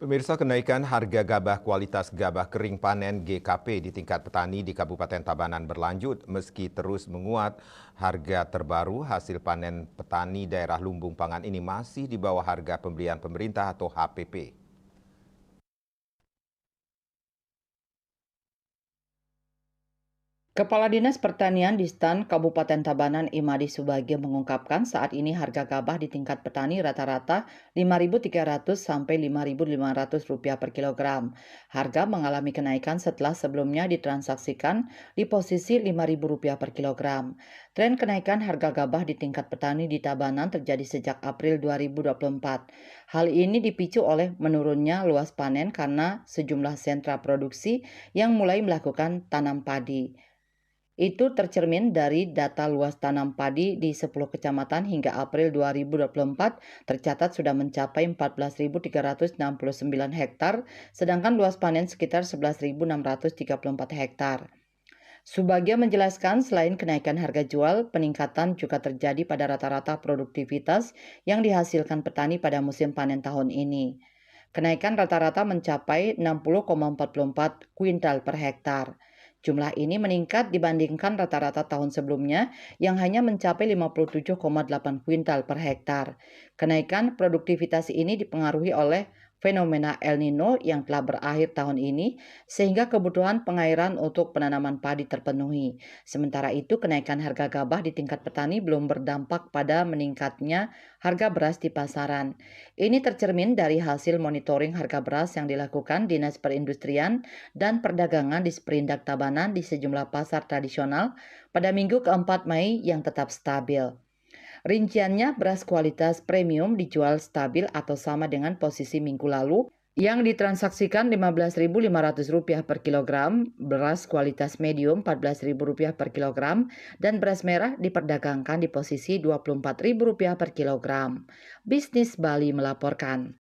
Pemirsa, kenaikan harga gabah kualitas gabah kering panen GKP di tingkat petani di Kabupaten Tabanan berlanjut. Meski terus menguat, harga terbaru hasil panen petani daerah lumbung pangan ini masih di bawah harga pembelian pemerintah atau HPP. Kepala Dinas Pertanian di STAN Kabupaten Tabanan Imadi Subagio mengungkapkan saat ini harga gabah di tingkat petani rata-rata Rp5.300 sampai Rp5.500 per kilogram. Harga mengalami kenaikan setelah sebelumnya ditransaksikan di posisi Rp5.000 per kilogram. Tren kenaikan harga gabah di tingkat petani di Tabanan terjadi sejak April 2024. Hal ini dipicu oleh menurunnya luas panen karena sejumlah sentra produksi yang mulai melakukan tanam padi. Itu tercermin dari data luas tanam padi di 10 kecamatan hingga April 2024 tercatat sudah mencapai 14.369 hektar, sedangkan luas panen sekitar 11.634 hektar. Subagio menjelaskan selain kenaikan harga jual, peningkatan juga terjadi pada rata-rata produktivitas yang dihasilkan petani pada musim panen tahun ini. Kenaikan rata-rata mencapai 60,44 kuintal per hektar. Jumlah ini meningkat dibandingkan rata-rata tahun sebelumnya yang hanya mencapai 57,8 kuintal per hektar. Kenaikan produktivitas ini dipengaruhi oleh fenomena El Nino yang telah berakhir tahun ini sehingga kebutuhan pengairan untuk penanaman padi terpenuhi. Sementara itu, kenaikan harga gabah di tingkat petani belum berdampak pada meningkatnya harga beras di pasaran. Ini tercermin dari hasil monitoring harga beras yang dilakukan Dinas Perindustrian dan Perdagangan di Sperindak Tabanan di sejumlah pasar tradisional pada Minggu ke-4 Mei yang tetap stabil. Rinciannya, beras kualitas premium dijual stabil atau sama dengan posisi minggu lalu yang ditransaksikan Rp15.500 per kilogram, beras kualitas medium Rp14.000 per kilogram, dan beras merah diperdagangkan di posisi Rp24.000 per kilogram. Bisnis Bali melaporkan.